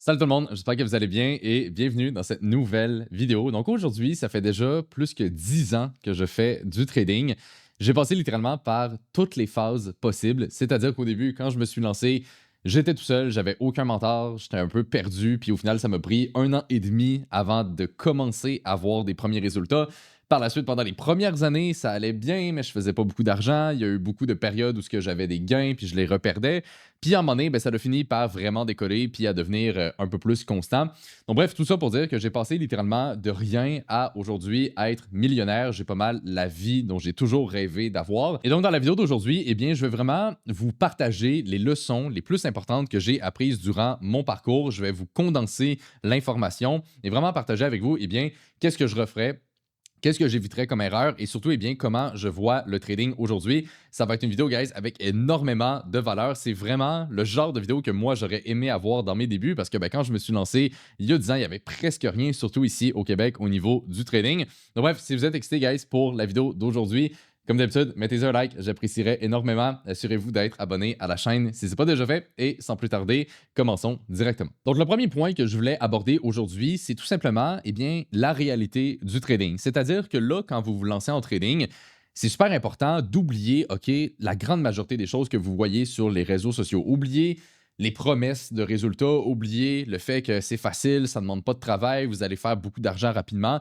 Salut tout le monde, j'espère que vous allez bien et bienvenue dans cette nouvelle vidéo. Donc aujourd'hui, ça fait déjà plus que 10 ans que je fais du trading. J'ai passé littéralement par toutes les phases possibles, c'est-à-dire qu'au début, quand je me suis lancé, j'étais tout seul, j'avais aucun mentor, j'étais un peu perdu, puis au final, ça m'a pris 1 an et demi avant de commencer à voir des premiers résultats. Par la suite, pendant les premières années, ça allait bien, mais je faisais pas beaucoup d'argent. Il y a eu beaucoup de périodes où j'avais des gains, puis je les reperdais. Puis à un moment donné, ben, ça a fini par vraiment décoller puis à devenir un peu plus constant. Donc bref, tout ça pour dire que j'ai passé littéralement de rien à aujourd'hui à être millionnaire. J'ai pas mal la vie dont j'ai toujours rêvé d'avoir. Et donc dans la vidéo d'aujourd'hui, eh bien, je vais vraiment vous partager les leçons les plus importantes que j'ai apprises durant mon parcours. Je vais vous condenser l'information et vraiment partager avec vous, eh bien, qu'est-ce que je referais, qu'est-ce que j'éviterais comme erreur et surtout, eh bien, comment je vois le trading aujourd'hui. Ça va être une vidéo, guys, avec énormément de valeur. C'est vraiment le genre de vidéo que moi, j'aurais aimé avoir dans mes débuts parce que ben, quand je me suis lancé il y a 10 ans, il n'y avait presque rien, surtout ici au Québec, au niveau du trading. Donc bref, si vous êtes excité, guys, pour la vidéo d'aujourd'hui, comme d'habitude, mettez un like, j'apprécierais énormément. Assurez-vous d'être abonné à la chaîne si ce n'est pas déjà fait. Et sans plus tarder, commençons directement. Donc, le premier point que je voulais aborder aujourd'hui, c'est tout simplement eh bien, la réalité du trading. C'est-à-dire que là, quand vous vous lancez en trading, c'est super important d'oublier, OK, la grande majorité des choses que vous voyez sur les réseaux sociaux. Oubliez les promesses de résultats, oubliez le fait que c'est facile, ça ne demande pas de travail, vous allez faire beaucoup d'argent rapidement.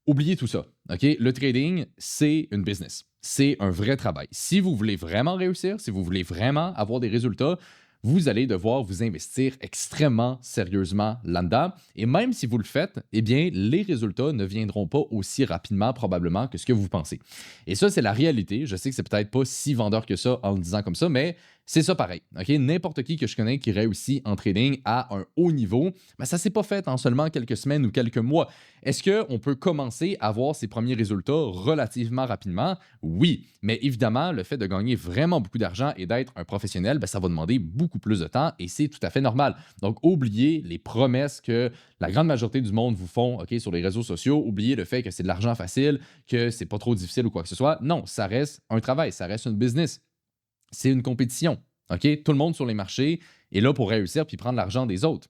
Oubliez tout ça. OK? Le trading, c'est une business. C'est un vrai travail. Si vous voulez vraiment réussir, si vous voulez vraiment avoir des résultats, vous allez devoir vous investir extrêmement sérieusement là-dedans. Et même si vous le faites, eh bien, les résultats ne viendront pas aussi rapidement probablement que ce que vous pensez. Et ça, c'est la réalité. Je sais que c'est peut-être pas si vendeur que ça en le disant comme ça, mais c'est ça pareil. OK? N'importe qui que je connais qui réussit en trading à un haut niveau, ben, ça ne s'est pas fait en seulement quelques semaines ou quelques mois. Est-ce qu'on peut commencer à voir ses premiers résultats relativement rapidement? Oui, mais évidemment, le fait de gagner vraiment beaucoup d'argent et d'être un professionnel, ben, ça va demander beaucoup plus de temps et c'est tout à fait normal. Donc, oubliez les promesses que la grande majorité du monde vous font, OK, sur les réseaux sociaux. Oubliez le fait que c'est de l'argent facile, que c'est pas trop difficile ou quoi que ce soit. Non, ça reste un travail, ça reste une business. C'est une compétition. OK? Tout le monde sur les marchés est là pour réussir puis prendre l'argent des autres.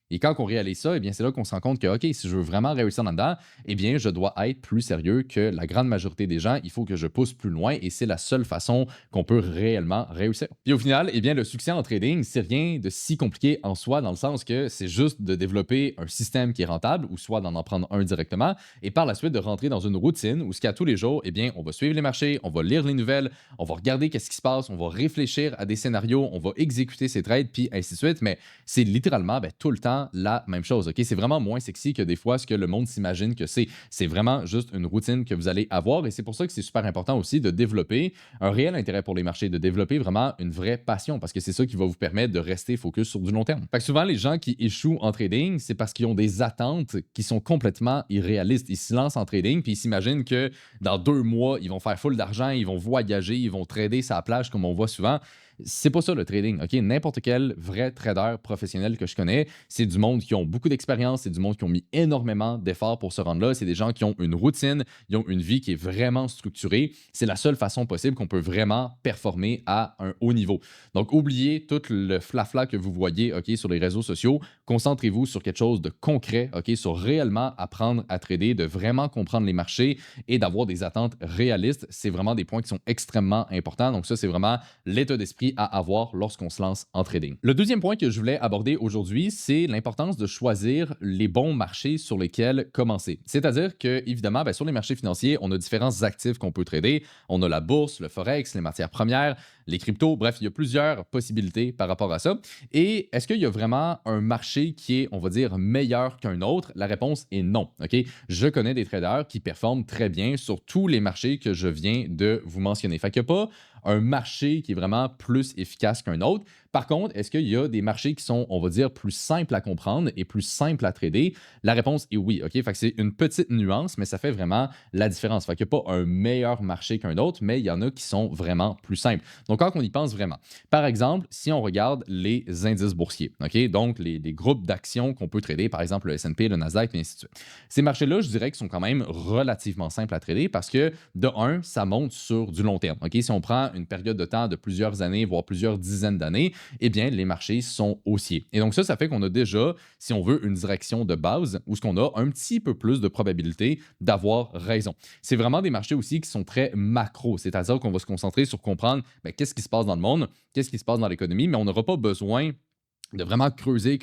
Et quand on réalise ça, eh bien, c'est là qu'on se rend compte que, OK, si je veux vraiment réussir là-dedans, eh bien, je dois être plus sérieux que la grande majorité des gens. Il faut que je pousse plus loin et c'est la seule façon qu'on peut réellement réussir. Puis au final, eh bien, le succès en trading, c'est rien de si compliqué en soi, dans le sens que c'est juste de développer un système qui est rentable ou soit d'en prendre un directement et par la suite de rentrer dans une routine où ce qu'à tous les jours, eh bien, on va suivre les marchés, on va lire les nouvelles, on va regarder qu'est-ce qui se passe, on va réfléchir à des scénarios, on va exécuter ses trades, puis ainsi de suite. Mais c'est littéralement ben, tout le temps la même chose. Ok, c'est vraiment moins sexy que des fois ce que le monde s'imagine que c'est. C'est vraiment juste une routine que vous allez avoir et c'est pour ça que c'est super important aussi de développer un réel intérêt pour les marchés, de développer vraiment une vraie passion parce que c'est ça qui va vous permettre de rester focus sur du long terme. Fait que souvent, les gens qui échouent en trading, c'est parce qu'ils ont des attentes qui sont complètement irréalistes. Ils se lancent en trading puis ils s'imaginent que dans 2 mois, ils vont faire full d'argent, ils vont voyager, ils vont trader sa plage comme on voit souvent. C'est pas ça le trading, OK? N'importe quel vrai trader professionnel que je connais, c'est du monde qui ont beaucoup d'expérience, c'est du monde qui ont mis énormément d'efforts pour se rendre là, c'est des gens qui ont une routine, ils ont une vie qui est vraiment structurée. C'est la seule façon possible qu'on peut vraiment performer à un haut niveau. Donc, oubliez tout le flafla que vous voyez, OK, sur les réseaux sociaux. Concentrez-vous sur quelque chose de concret, OK, sur réellement apprendre à trader, de vraiment comprendre les marchés et d'avoir des attentes réalistes. C'est vraiment des points qui sont extrêmement importants. Donc, ça, c'est vraiment l'état d'esprit à avoir lorsqu'on se lance en trading. Le deuxième point que je voulais aborder aujourd'hui, c'est l'importance de choisir les bons marchés sur lesquels commencer. C'est-à-dire que, évidemment, ben, sur les marchés financiers, on a différents actifs qu'on peut trader. On a la bourse, le forex, les matières premières, les cryptos. Bref, il y a plusieurs possibilités par rapport à ça. Et est-ce qu'il y a vraiment un marché qui est, on va dire, meilleur qu'un autre? La réponse est non. OK? Je connais des traders qui performent très bien sur tous les marchés que je viens de vous mentionner. Fait qu'il n'y a pas un marché qui est vraiment plus efficace qu'un autre. Par contre, est-ce qu'il y a des marchés qui sont, on va dire, plus simples à comprendre et plus simples à trader? La réponse est oui. OK? Fait que c'est une petite nuance, mais ça fait vraiment la différence. Fait qu'il n'y a pas un meilleur marché qu'un autre, mais il y en a qui sont vraiment plus simples. Donc, quand on y pense vraiment, par exemple, si on regarde les indices boursiers, OK? Donc les groupes d'actions qu'on peut trader, par exemple le S&P, le Nasdaq, et ainsi de suite. Ces marchés-là, je dirais qu'ils sont quand même relativement simples à trader parce que, de un, ça monte sur du long terme. OK? Si on prend une période de temps de plusieurs années, voire plusieurs dizaines d'années, eh bien, les marchés sont haussiers. Et donc ça fait qu'on a déjà, si on veut, une direction de base où ce qu'on a un petit peu plus de probabilité d'avoir raison. C'est vraiment des marchés aussi qui sont très macro, c'est-à-dire qu'on va se concentrer sur comprendre qu'est-ce qui se passe dans le monde, qu'est-ce qui se passe dans l'économie, mais on n'aura pas besoin de vraiment creuser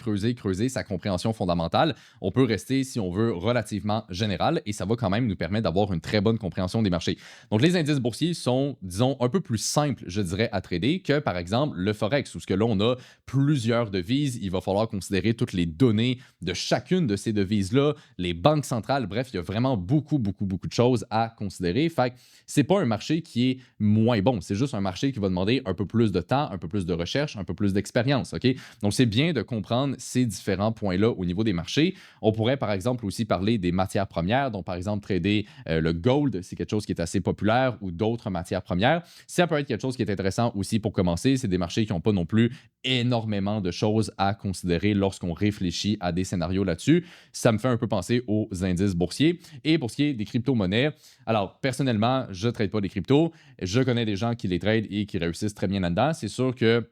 sa compréhension fondamentale. On peut rester, si on veut, relativement général et ça va quand même nous permettre d'avoir une très bonne compréhension des marchés. Donc, les indices boursiers sont, disons, un peu plus simples, je dirais, à trader que, par exemple, le Forex, où ce que là, on a plusieurs devises. Il va falloir considérer toutes les données de chacune de ces devises-là, les banques centrales. Bref, il y a vraiment beaucoup de choses à considérer. Fait que c'est pas un marché qui est moins bon. C'est juste un marché qui va demander un peu plus de temps, un peu plus de recherche, un peu plus d'expérience. OK? Donc, c'est bien de comprendre ces différents points-là au niveau des marchés. On pourrait, par exemple, aussi parler des matières premières. Donc, par exemple, trader le gold, c'est quelque chose qui est assez populaire ou d'autres matières premières. Ça peut être quelque chose qui est intéressant aussi pour commencer. C'est des marchés qui n'ont pas non plus énormément de choses à considérer lorsqu'on réfléchit à des scénarios là-dessus. Ça me fait un peu penser aux indices boursiers. Et pour ce qui est des crypto-monnaies, alors, personnellement, je ne trade pas des cryptos. Je connais des gens qui les tradent et qui réussissent très bien là-dedans. C'est sûr que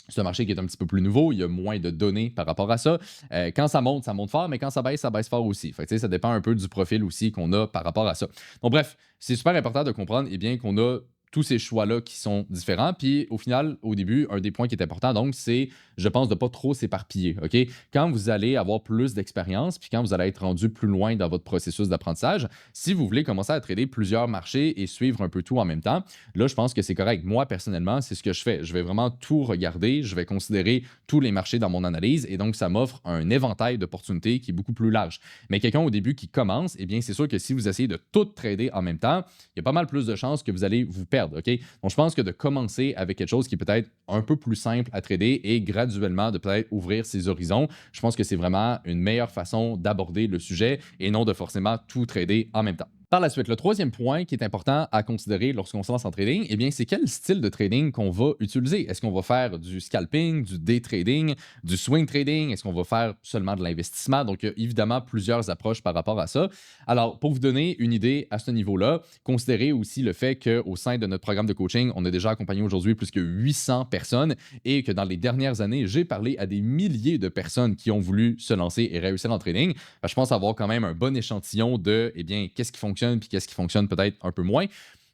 c'est un marché qui est un petit peu plus nouveau, il y a moins de données par rapport à ça. Quand ça monte fort, mais quand ça baisse fort aussi. Fait que, ça dépend un peu du profil aussi qu'on a par rapport à ça. Donc bref, c'est super important de comprendre bien, qu'on a tous ces choix-là qui sont différents. Puis au final, au début, un des points qui est important, donc, c'est, je pense, de ne pas trop s'éparpiller. OK? Quand vous allez avoir plus d'expérience, puis quand vous allez être rendu plus loin dans votre processus d'apprentissage, si vous voulez commencer à trader plusieurs marchés et suivre un peu tout en même temps, là, je pense que c'est correct. Moi, personnellement, c'est ce que je fais. Je vais vraiment tout regarder, je vais considérer tous les marchés dans mon analyse et donc ça m'offre un éventail d'opportunités qui est beaucoup plus large. Mais quelqu'un au début qui commence, eh bien, c'est sûr que si vous essayez de tout trader en même temps, il y a pas mal plus de chances que vous allez vous perdre. OK? Donc, je pense que de commencer avec quelque chose qui est peut-être un peu plus simple à trader et graduellement de peut-être ouvrir ses horizons, je pense que c'est vraiment une meilleure façon d'aborder le sujet et non de forcément tout trader en même temps. Par la suite, le troisième point qui est important à considérer lorsqu'on se lance en trading, eh bien, c'est quel style de trading qu'on va utiliser. Est-ce qu'on va faire du scalping, du day trading, du swing trading? Est-ce qu'on va faire seulement de l'investissement? Donc, il y a évidemment plusieurs approches par rapport à ça. Alors, pour vous donner une idée à ce niveau-là, considérez aussi le fait qu'au sein de notre programme de coaching, on a déjà accompagné aujourd'hui plus que 800 personnes et que dans les dernières années, j'ai parlé à des milliers de personnes qui ont voulu se lancer et réussir en trading. Je pense avoir quand même un bon échantillon de, eh bien, qu'est-ce qui fonctionne puis qu'est-ce qui fonctionne peut-être un peu moins.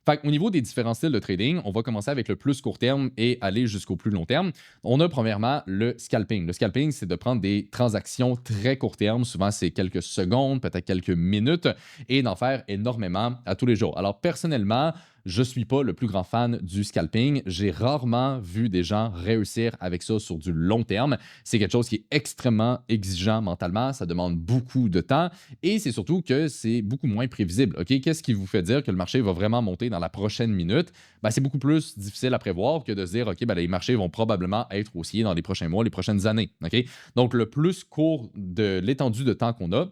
Fait au niveau des différents styles de trading, on va commencer avec le plus court terme et aller jusqu'au plus long terme. On a premièrement le scalping. Le scalping, c'est de prendre des transactions très court terme, souvent c'est quelques secondes, peut-être quelques minutes, et d'en faire énormément à tous les jours. Alors personnellement, je ne suis pas le plus grand fan du scalping. J'ai rarement vu des gens réussir avec ça sur du long terme. C'est quelque chose qui est extrêmement exigeant mentalement. Ça demande beaucoup de temps et c'est surtout que c'est beaucoup moins prévisible. OK? Qu'est-ce qui vous fait dire que le marché va vraiment monter dans la prochaine minute? C'est beaucoup plus difficile à prévoir que de se dire OK, les marchés vont probablement être haussiers dans les prochains mois, les prochaines années. OK? Donc, le plus court de l'étendue de temps qu'on a,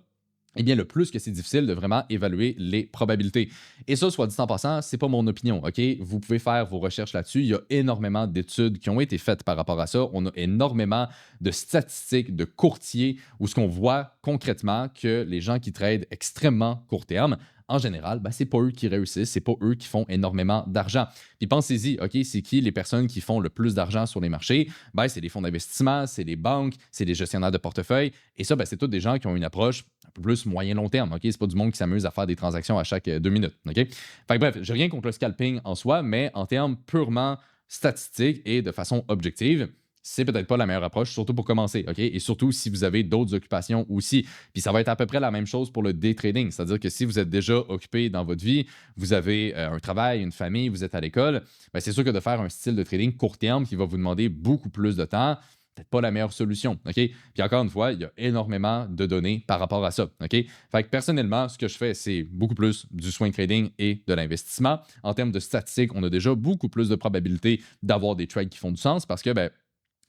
eh bien, le plus que c'est difficile de vraiment évaluer les probabilités. Et ça, soit dit en passant, c'est pas mon opinion, OK? Vous pouvez faire vos recherches là-dessus. Il y a énormément d'études qui ont été faites par rapport à ça. On a énormément de statistiques de courtiers où ce qu'on voit concrètement que les gens qui tradent extrêmement court terme, en général, c'est pas eux qui réussissent, c'est pas eux qui font énormément d'argent. Puis pensez-y, OK, c'est qui les personnes qui font le plus d'argent sur les marchés? C'est les fonds d'investissement, c'est les banques, c'est les gestionnaires de portefeuille. Et ça, c'est tous des gens qui ont une approche un peu plus moyen-long terme. OK? C'est pas du monde qui s'amuse à faire des transactions à chaque 2 minutes. OK? Bref, j'ai rien contre le scalping en soi, mais en termes purement statistiques et de façon objective, c'est peut-être pas la meilleure approche, surtout pour commencer, OK? Et surtout si vous avez d'autres occupations aussi. Puis ça va être à peu près la même chose pour le day trading, c'est-à-dire que si vous êtes déjà occupé dans votre vie, vous avez un travail, une famille, vous êtes à l'école, c'est sûr que de faire un style de trading court terme qui va vous demander beaucoup plus de temps, peut-être pas la meilleure solution, OK? Puis encore une fois, il y a énormément de données par rapport à ça, OK? Fait que personnellement, ce que je fais, c'est beaucoup plus du swing trading et de l'investissement. En termes de statistiques, on a déjà beaucoup plus de probabilités d'avoir des trades qui font du sens parce que,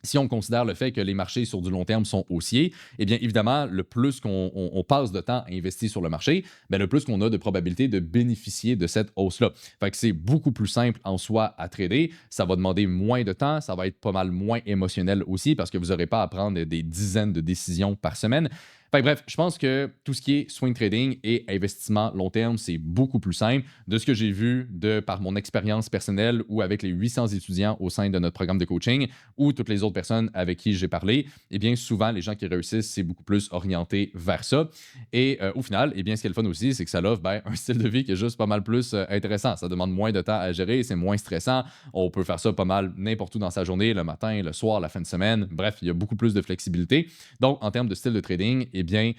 si on considère le fait que les marchés sur du long terme sont haussiers, eh bien évidemment, le plus qu'on passe de temps à investir sur le marché, le plus qu'on a de probabilité de bénéficier de cette hausse-là. Fait que c'est beaucoup plus simple en soi à trader. Ça va demander moins de temps, ça va être pas mal moins émotionnel aussi parce que vous n'aurez pas à prendre des dizaines de décisions par semaine. Fait que bref, je pense que tout ce qui est swing trading et investissement long terme, c'est beaucoup plus simple. De ce que j'ai vu de par mon expérience personnelle ou avec les 800 étudiants au sein de notre programme de coaching ou toutes les autres personnes avec qui j'ai parlé, eh bien souvent les gens qui réussissent, c'est beaucoup plus orienté vers ça. Et au final, eh bien ce qui est le fun aussi, c'est que ça offre un style de vie qui est juste pas mal plus intéressant. Ça demande moins de temps à gérer, c'est moins stressant. On peut faire ça pas mal n'importe où dans sa journée, le matin, le soir, la fin de semaine. Bref, il y a beaucoup plus de flexibilité. Donc, en termes de style de trading, eh bien,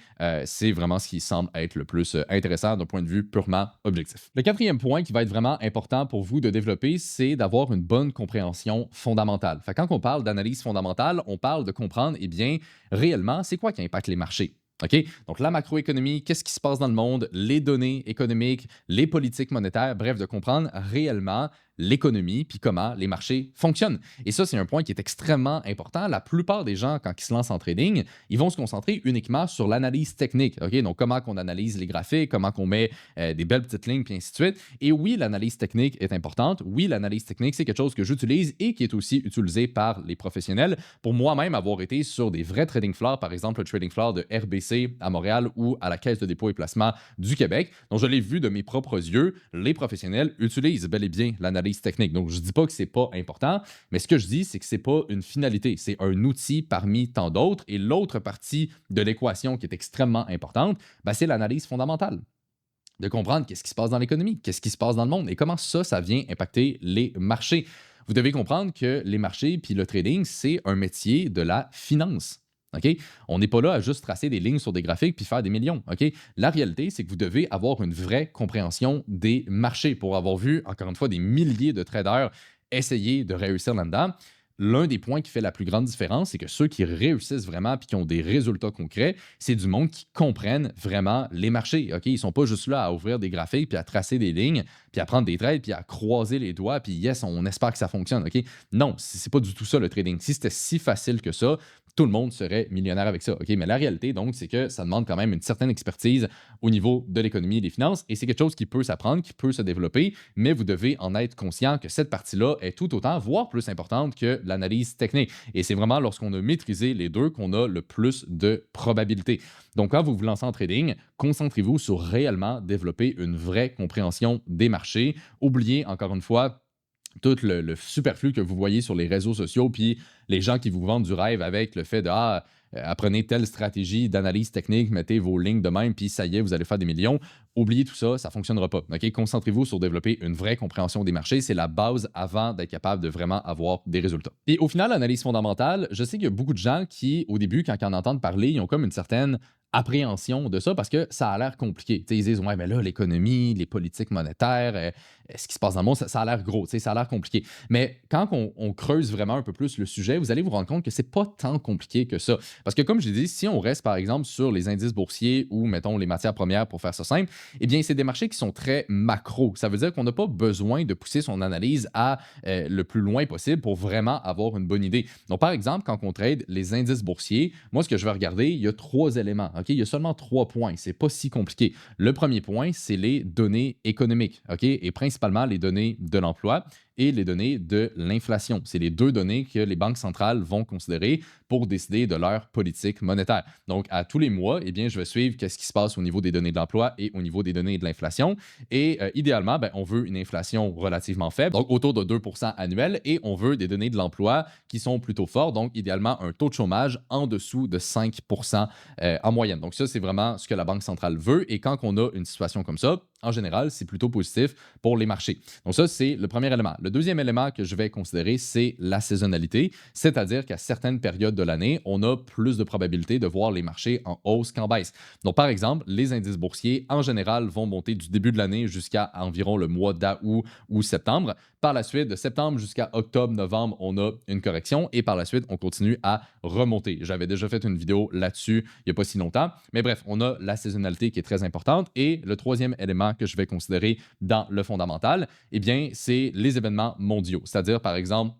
c'est vraiment ce qui semble être le plus intéressant d'un point de vue purement objectif. Le quatrième point qui va être vraiment important pour vous de développer, c'est d'avoir une bonne compréhension fondamentale. Fait, quand on parle d'analyse fondamentale, on parle de comprendre, eh bien, réellement, c'est quoi qui impacte les marchés. OK? Donc, la macroéconomie, qu'est-ce qui se passe dans le monde, les données économiques, les politiques monétaires, bref, de comprendre réellement l'économie puis comment les marchés fonctionnent. Et ça, c'est un point qui est extrêmement important. La plupart des gens, quand ils se lancent en trading, ils vont se concentrer uniquement sur l'analyse technique. OK? Donc, comment on analyse les graphiques, comment on met des belles petites lignes, puis ainsi de suite. Et oui, l'analyse technique est importante. Oui, l'analyse technique, c'est quelque chose que j'utilise et qui est aussi utilisé par les professionnels. Pour moi-même, avoir été sur des vrais trading floors, par exemple le trading floor de RBC à Montréal ou à la Caisse de dépôt et placement du Québec, donc je l'ai vu de mes propres yeux, les professionnels utilisent bel et bien l'analyse technique. Donc, je ne dis pas que c'est pas important, mais ce que je dis, c'est que c'est pas une finalité. C'est un outil parmi tant d'autres. Et l'autre partie de l'équation qui est extrêmement importante, ben, c'est l'analyse fondamentale. De comprendre qu'est-ce qui se passe dans l'économie, qu'est-ce qui se passe dans le monde et comment ça vient impacter les marchés. Vous devez comprendre que les marchés puis le trading, c'est un métier de la finance. OK? On n'est pas là à juste tracer des lignes sur des graphiques puis faire des millions. OK? La réalité, c'est que vous devez avoir une vraie compréhension des marchés pour avoir vu, encore une fois, des milliers de traders essayer de réussir là-dedans. L'un des points qui fait la plus grande différence, c'est que ceux qui réussissent vraiment et qui ont des résultats concrets, c'est du monde qui comprennent vraiment les marchés. OK? Ils ne sont pas juste là à ouvrir des graphiques puis à tracer des lignes, puis à prendre des trades, puis à croiser les doigts, puis yes, on espère que ça fonctionne. OK? Non, c'est pas du tout ça le trading. Si c'était si facile que ça, tout le monde serait millionnaire avec ça. OK? Mais la réalité, donc, c'est que ça demande quand même une certaine expertise au niveau de l'économie et des finances, et c'est quelque chose qui peut s'apprendre, qui peut se développer, mais vous devez en être conscient que cette partie-là est tout autant, voire plus importante que l'analyse technique. Et c'est vraiment lorsqu'on a maîtrisé les deux qu'on a le plus de probabilité. Donc, quand vous vous lancez en trading, concentrez-vous sur réellement développer une vraie compréhension des marchés. Oubliez, encore une fois, tout le superflu que vous voyez sur les réseaux sociaux, puis les gens qui vous vendent du rêve avec le fait de apprenez telle stratégie d'analyse technique, mettez vos lignes de même, puis ça y est, vous allez faire des millions. Oubliez tout ça, ça ne fonctionnera pas. OK? Concentrez-vous sur développer une vraie compréhension des marchés. C'est la base avant d'être capable de vraiment avoir des résultats. Et au final, l'analyse fondamentale, je sais qu'il y a beaucoup de gens qui, au début, quand ils en entendent parler, ils ont comme une certaine appréhension de ça parce que ça a l'air compliqué. T'sais, ils disent, ouais, mais là, l'économie, les politiques monétaires, ce qui se passe dans le monde, ça a l'air gros, ça a l'air compliqué. Mais quand on creuse vraiment un peu plus le sujet, vous allez vous rendre compte que c'est pas tant compliqué que ça. Parce que comme je l'ai dit, si on reste par exemple sur les indices boursiers ou mettons les matières premières pour faire ça simple, eh bien c'est des marchés qui sont très macro. Ça veut dire qu'on n'a pas besoin de pousser son analyse à le plus loin possible pour vraiment avoir une bonne idée. Donc par exemple, quand on trade les indices boursiers, moi ce que je vais regarder, il y a 3 éléments. OK? Il y a seulement 3 points. C'est pas si compliqué. Le premier point, c'est les données économiques. OK? Et principalement les données de l'emploi et les données de l'inflation. C'est les 2 données que les banques centrales vont considérer pour décider de leur politique monétaire. Donc, à tous les mois, eh bien, je vais suivre qu'est-ce qui se passe au niveau des données de l'emploi et au niveau des données de l'inflation. Et idéalement, ben, on veut une inflation relativement faible, donc autour de 2 annuel, et on veut des données de l'emploi qui sont plutôt fortes, donc idéalement un taux de chômage en dessous de 5 en moyenne. Donc ça, c'est vraiment ce que la Banque centrale veut. Et quand on a une situation comme ça, en général, c'est plutôt positif pour les marchés. Donc ça, c'est le premier élément. Le deuxième élément que je vais considérer, c'est la saisonnalité, c'est-à-dire qu'à certaines périodes de l'année, on a plus de probabilité de voir les marchés en hausse qu'en baisse. Donc par exemple, les indices boursiers, en général, vont monter du début de l'année jusqu'à environ le mois d'août ou septembre. Par la suite, de septembre jusqu'à octobre, novembre, on a une correction et par la suite, on continue à remonter. J'avais déjà fait une vidéo là-dessus il n'y a pas si longtemps. Mais bref, on a la saisonnalité qui est très importante. Et le troisième élément que je vais considérer dans le fondamental, eh bien, c'est les événements mondiaux. C'est-à-dire, par exemple,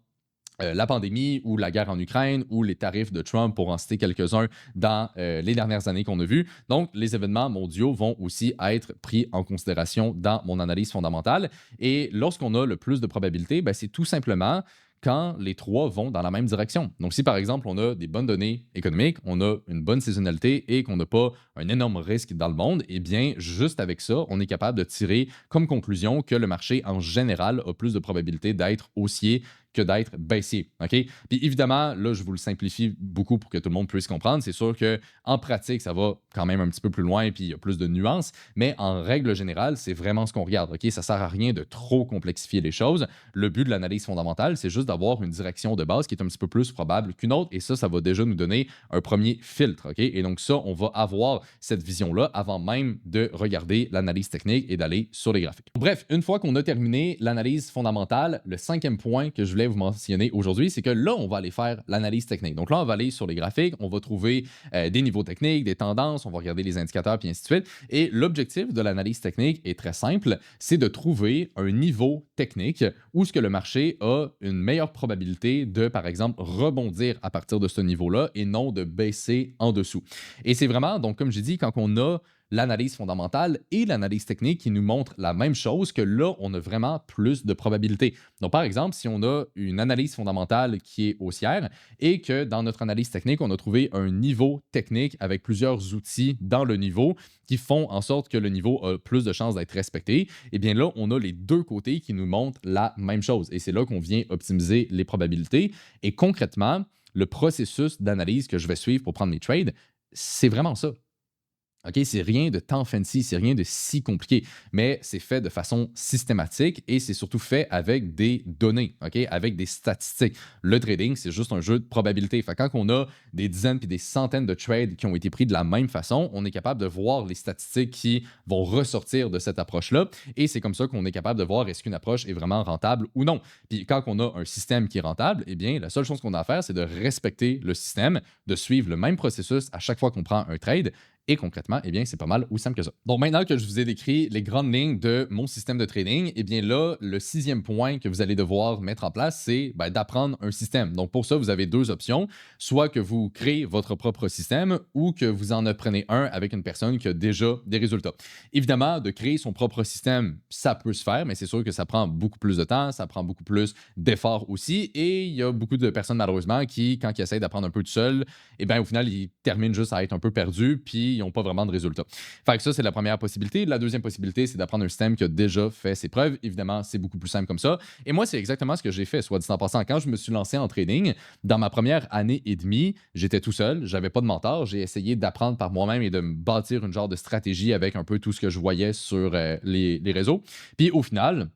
la pandémie ou la guerre en Ukraine ou les tarifs de Trump, pour en citer quelques-uns dans les dernières années qu'on a vues. Donc, les événements mondiaux vont aussi être pris en considération dans mon analyse fondamentale. Et lorsqu'on a le plus de probabilité, ben, c'est tout simplement quand les trois vont dans la même direction. Donc, si par exemple, on a des bonnes données économiques, on a une bonne saisonnalité et qu'on n'a pas un énorme risque dans le monde, eh bien, juste avec ça, on est capable de tirer comme conclusion que le marché en général a plus de probabilité d'être haussier que d'être baissier. OK? Puis évidemment, là, je vous le simplifie beaucoup pour que tout le monde puisse comprendre. C'est sûr qu'en pratique, ça va quand même un petit peu plus loin et puis il y a plus de nuances, mais en règle générale, c'est vraiment ce qu'on regarde. OK? Ça ne sert à rien de trop complexifier les choses. Le but de l'analyse fondamentale, c'est juste d'avoir une direction de base qui est un petit peu plus probable qu'une autre et ça va déjà nous donner un premier filtre. OK? Et donc ça, on va avoir cette vision-là avant même de regarder l'analyse technique et d'aller sur les graphiques. Bref, une fois qu'on a terminé l'analyse fondamentale, le cinquième point que je voulais vous mentionner aujourd'hui, c'est que là, on va aller faire l'analyse technique. Donc là, on va aller sur les graphiques, on va trouver des niveaux techniques, des tendances, on va regarder les indicateurs, puis ainsi de suite. Et l'objectif de l'analyse technique est très simple, c'est de trouver un niveau technique où ce que le marché a une meilleure probabilité de, par exemple, rebondir à partir de ce niveau-là et non de baisser en dessous. Et c'est vraiment, donc comme j'ai dit, quand on a l'analyse fondamentale et l'analyse technique qui nous montrent la même chose, que là, on a vraiment plus de probabilités. Donc, par exemple, si on a une analyse fondamentale qui est haussière et que dans notre analyse technique, on a trouvé un niveau technique avec plusieurs outils dans le niveau qui font en sorte que le niveau a plus de chances d'être respecté, eh bien là, on a les deux côtés qui nous montrent la même chose. Et c'est là qu'on vient optimiser les probabilités. Et concrètement, le processus d'analyse que je vais suivre pour prendre mes trades, c'est vraiment ça. OK, c'est rien de tant fancy, c'est rien de si compliqué, mais c'est fait de façon systématique et c'est surtout fait avec des données, OK, avec des statistiques. Le trading, c'est juste un jeu de probabilité. Fait que quand on a des dizaines puis des centaines de trades qui ont été pris de la même façon, on est capable de voir les statistiques qui vont ressortir de cette approche-là et c'est comme ça qu'on est capable de voir est-ce qu'une approche est vraiment rentable ou non. Puis quand on a un système qui est rentable, eh bien, la seule chose qu'on a à faire, c'est de respecter le système, de suivre le même processus à chaque fois qu'on prend un trade. Et concrètement, eh bien, c'est pas mal aussi simple que ça. Donc maintenant que je vous ai décrit les grandes lignes de mon système de trading, eh bien là, le sixième point que vous allez devoir mettre en place, c'est d'apprendre un système. Donc pour ça, vous avez deux options. Soit que vous créez votre propre système ou que vous en apprenez un avec une personne qui a déjà des résultats. Évidemment, de créer son propre système, ça peut se faire, mais c'est sûr que ça prend beaucoup plus de temps, ça prend beaucoup plus d'efforts aussi. Et il y a beaucoup de personnes, malheureusement, qui, quand ils essayent d'apprendre un peu tout seul, eh bien, au final, ils terminent juste à être un peu perdus, puis ils n'ont pas vraiment de résultats. Fait que ça, c'est la première possibilité. La deuxième possibilité, c'est d'apprendre un système qui a déjà fait ses preuves. Évidemment, c'est beaucoup plus simple comme ça. Et moi, c'est exactement ce que j'ai fait, soit dit en passant. Quand je me suis lancé en trading, dans ma première année et demie, j'étais tout seul, j'avais pas de mentor. J'ai essayé d'apprendre par moi-même et de me bâtir une genre de stratégie avec un peu tout ce que je voyais sur les réseaux. Puis au final,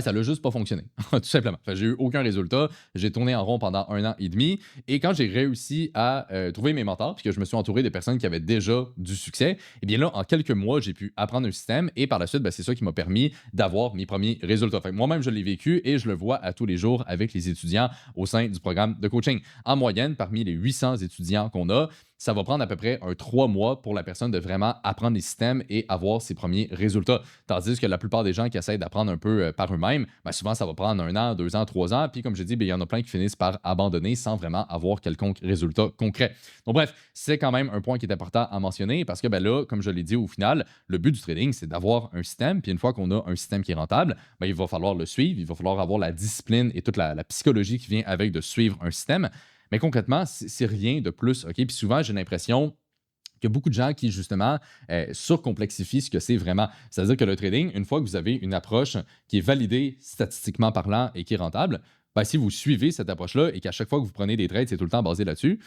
ça l'a juste pas fonctionné, tout simplement. Fait que j'ai eu aucun résultat. J'ai tourné en rond pendant un an et demi. Et quand j'ai réussi à trouver mes mentors, puis que je me suis entouré de personnes qui avaient déjà du succès, eh bien là, en quelques mois, j'ai pu apprendre un système. Et par la suite, c'est ça qui m'a permis d'avoir mes premiers résultats. Fait que moi-même, je l'ai vécu et je le vois à tous les jours avec les étudiants au sein du programme de coaching. En moyenne, parmi les 800 étudiants qu'on a, ça va prendre à peu près 3 mois pour la personne de vraiment apprendre les systèmes et avoir ses premiers résultats. Tandis que la plupart des gens qui essayent d'apprendre un peu par eux-mêmes, souvent ça va prendre 1 an, 2 ans, 3 ans. Puis comme j'ai dit, il y en a plein qui finissent par abandonner sans vraiment avoir quelconque résultat concret. Donc bref, c'est quand même un point qui est important à mentionner parce que là, comme je l'ai dit au final, le but du trading, c'est d'avoir un système. Puis une fois qu'on a un système qui est rentable, il va falloir le suivre, il va falloir avoir la discipline et toute la psychologie qui vient avec de suivre un système. Mais concrètement, c'est rien de plus. OK? Puis souvent, j'ai l'impression qu'il y a beaucoup de gens qui, justement, surcomplexifient ce que c'est vraiment. C'est-à-dire que le trading, une fois que vous avez une approche qui est validée statistiquement parlant et qui est rentable, si vous suivez cette approche-là et qu'à chaque fois que vous prenez des trades, c'est tout le temps basé là-dessus,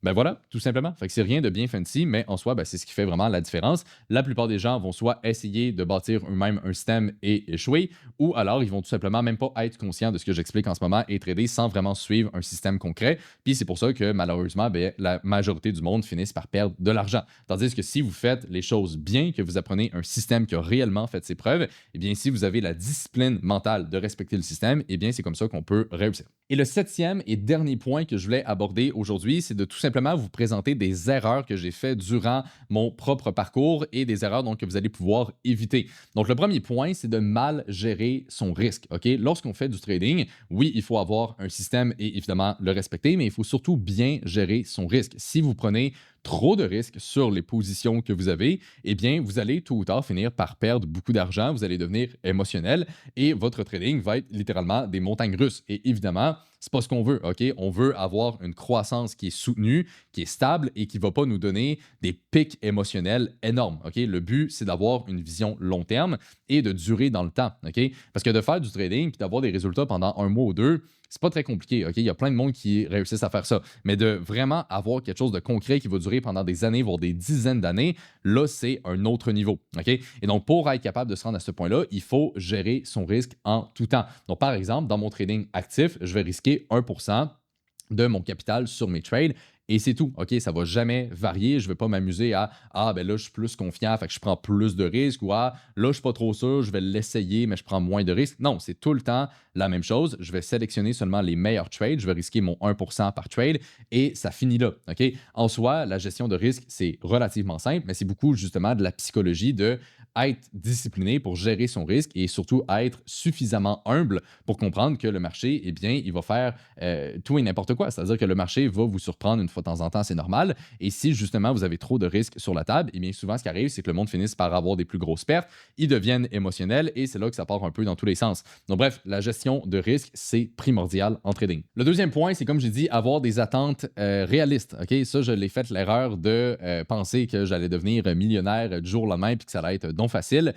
voilà, tout simplement. Fait que c'est rien de bien fancy, mais en soi, c'est ce qui fait vraiment la différence. La plupart des gens vont soit essayer de bâtir eux-mêmes un système et échouer, ou alors ils vont tout simplement même pas être conscients de ce que j'explique en ce moment et trader sans vraiment suivre un système concret. Puis c'est pour ça que malheureusement, la majorité du monde finissent par perdre de l'argent. Tandis que si vous faites les choses bien, que vous apprenez un système qui a réellement fait ses preuves, eh bien si vous avez la discipline mentale de respecter le système, eh bien c'est comme ça qu'on peut réussir. Et le septième et dernier point que je voulais aborder aujourd'hui, c'est de tout simplement vous présenter des erreurs que j'ai faites durant mon propre parcours et des erreurs donc, que vous allez pouvoir éviter. Donc, le premier point, c'est de mal gérer son risque. OK? Lorsqu'on fait du trading, oui, il faut avoir un système et évidemment le respecter, mais il faut surtout bien gérer son risque. Si vous prenez trop de risques sur les positions que vous avez, eh bien, vous allez tôt ou tard finir par perdre beaucoup d'argent, vous allez devenir émotionnel et votre trading va être littéralement des montagnes russes. Et évidemment, c'est pas ce qu'on veut, OK? On veut avoir une croissance qui est soutenue, qui est stable et qui ne va pas nous donner des pics émotionnels énormes, OK? Le but, c'est d'avoir une vision long terme et de durer dans le temps, OK? Parce que de faire du trading puis d'avoir des résultats pendant un mois ou deux, c'est pas très compliqué, OK? Il y a plein de monde qui réussissent à faire ça. Mais de vraiment avoir quelque chose de concret qui va durer pendant des années, voire des dizaines d'années, là, c'est un autre niveau, OK? Et donc, pour être capable de se rendre à ce point-là, il faut gérer son risque en tout temps. Donc, par exemple, dans mon trading actif, je vais risquer 1% de mon capital sur mes trades. Et c'est tout. OK, ça ne va jamais varier. Je ne vais pas m'amuser à ben là, je suis plus confiant, fait que je prends plus de risques ou là, je ne suis pas trop sûr, je vais l'essayer, mais je prends moins de risques. Non, c'est tout le temps la même chose. Je vais sélectionner seulement les meilleurs trades. Je vais risquer mon 1% par trade et ça finit là. OK? En soi, la gestion de risque, c'est relativement simple, mais c'est beaucoup justement de la psychologie de être discipliné pour gérer son risque et surtout être suffisamment humble pour comprendre que le marché, eh bien, il va faire tout et n'importe quoi. C'est-à-dire que le marché va vous surprendre une fois de temps en temps, c'est normal. Et si justement vous avez trop de risques sur la table, eh bien souvent ce qui arrive, c'est que le monde finisse par avoir des plus grosses pertes, ils deviennent émotionnels et c'est là que ça part un peu dans tous les sens. Donc bref, la gestion de risque, c'est primordial en trading. Le deuxième point, c'est comme j'ai dit, avoir des attentes réalistes. OK? Ça, je l'ai fait l'erreur de penser que j'allais devenir millionnaire du jour au lendemain puis que ça allait être donc facile.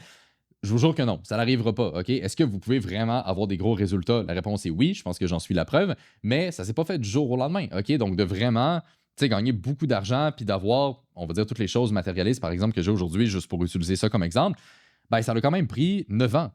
Je vous jure que non, ça n'arrivera pas, OK? Est-ce que vous pouvez vraiment avoir des gros résultats? La réponse est oui, je pense que j'en suis la preuve, mais ça ne s'est pas fait du jour au lendemain, OK? Donc, de vraiment, gagner beaucoup d'argent puis d'avoir, on va dire, toutes les choses matérialistes, par exemple, que j'ai aujourd'hui, juste pour utiliser ça comme exemple, ben, ça a quand même pris 9 ans.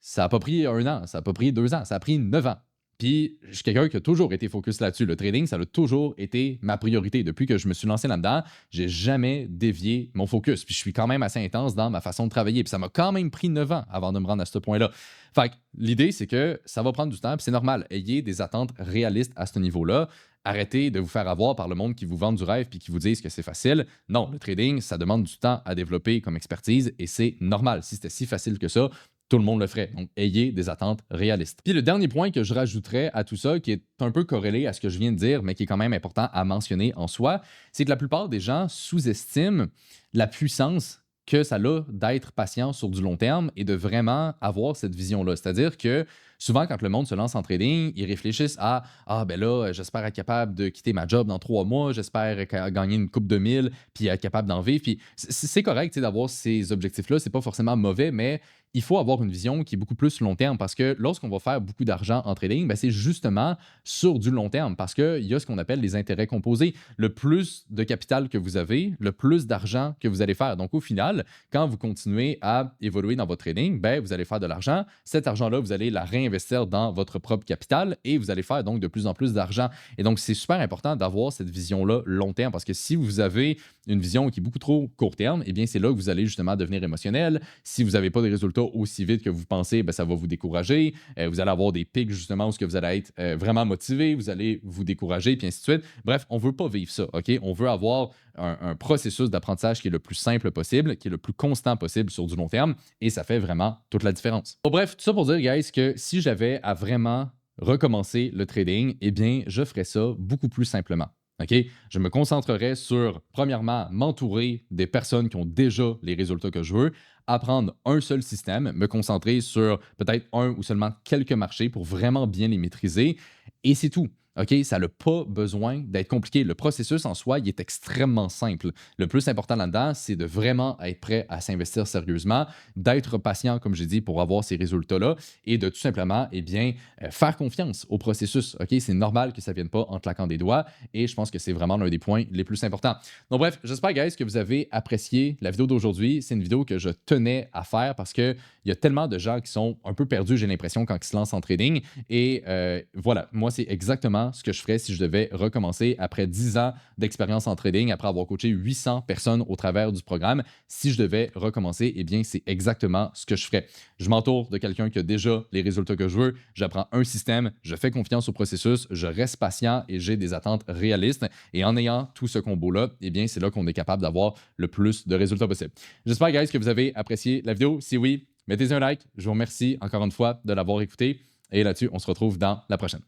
Ça n'a pas pris un an, ça n'a pas pris 2 ans, ça a pris 9 ans. Puis, je suis quelqu'un qui a toujours été focus là-dessus. Le trading, ça a toujours été ma priorité. Depuis que je me suis lancé là-dedans, j'ai jamais dévié mon focus. Puis, je suis quand même assez intense dans ma façon de travailler. Puis, ça m'a quand même pris 9 ans avant de me rendre à ce point-là. Fait que l'idée, c'est que ça va prendre du temps. Puis, c'est normal. Ayez des attentes réalistes à ce niveau-là. Arrêtez de vous faire avoir par le monde qui vous vend du rêve puis qui vous disent que c'est facile. Non, le trading, ça demande du temps à développer comme expertise et c'est normal. Si c'était si facile que ça, tout le monde le ferait. Donc, ayez des attentes réalistes. Puis le dernier point que je rajouterais à tout ça, qui est un peu corrélé à ce que je viens de dire, mais qui est quand même important à mentionner en soi, c'est que la plupart des gens sous-estiment la puissance que ça a d'être patient sur du long terme et de vraiment avoir cette vision-là. C'est-à-dire que souvent, quand le monde se lance en trading, ils réfléchissent à ben là, j'espère être capable de quitter ma job dans 3 mois, j'espère gagner une coupe de mille, puis être capable d'en vivre. Puis c'est correct d'avoir ces objectifs-là, c'est pas forcément mauvais, mais il faut avoir une vision qui est beaucoup plus long terme parce que lorsqu'on va faire beaucoup d'argent en trading, ben c'est justement sur du long terme parce qu'il y a ce qu'on appelle les intérêts composés. Le plus de capital que vous avez, le plus d'argent que vous allez faire. Donc, au final, quand vous continuez à évoluer dans votre trading, ben, vous allez faire de l'argent. Cet argent-là, vous allez la réinvestir dans votre propre capital et vous allez faire donc de plus en plus d'argent. Et donc, c'est super important d'avoir cette vision-là long terme parce que si vous avez une vision qui est beaucoup trop court terme, eh bien, c'est là que vous allez justement devenir émotionnel. Si vous n'avez pas de résultats aussi vite que vous pensez, ben, ça va vous décourager. Vous allez avoir des pics justement où vous allez être vraiment motivé, vous allez vous décourager, puis ainsi de suite. Bref, on ne veut pas vivre ça, OK? On veut avoir un processus d'apprentissage qui est le plus simple possible, qui est le plus constant possible sur du long terme, et ça fait vraiment toute la différence. Bon, bref, tout ça pour dire, guys, que si j'avais à vraiment recommencer le trading, eh bien, je ferais ça beaucoup plus simplement. OK? Je me concentrerai sur, premièrement, m'entourer des personnes qui ont déjà les résultats que je veux, apprendre un seul système, me concentrer sur peut-être un ou seulement quelques marchés pour vraiment bien les maîtriser, et c'est tout. OK, ça n'a pas besoin d'être compliqué. Le processus en soi, il est extrêmement simple. Le plus important là-dedans, c'est de vraiment être prêt à s'investir sérieusement, d'être patient, comme j'ai dit, pour avoir ces résultats-là et de tout simplement, eh bien, faire confiance au processus. OK, c'est normal que ça ne vienne pas en claquant des doigts et je pense que c'est vraiment l'un des points les plus importants. Donc, bref, j'espère, guys, que vous avez apprécié la vidéo d'aujourd'hui. C'est une vidéo que je tenais à faire parce qu'il y a tellement de gens qui sont un peu perdus, j'ai l'impression, quand ils se lancent en trading. Et voilà, moi, c'est exactement ce que je ferais si je devais recommencer après 10 ans d'expérience en trading, après avoir coaché 800 personnes au travers du programme. Si je devais recommencer, eh bien, c'est exactement ce que je ferais. Je m'entoure de quelqu'un qui a déjà les résultats que je veux, j'apprends un système, je fais confiance au processus, je reste patient et j'ai des attentes réalistes. Et en ayant tout ce combo-là, eh bien, c'est là qu'on est capable d'avoir le plus de résultats possible. J'espère, guys, que vous avez apprécié la vidéo. Si oui, mettez un like. Je vous remercie encore une fois de l'avoir écouté. Et là-dessus, on se retrouve dans la prochaine.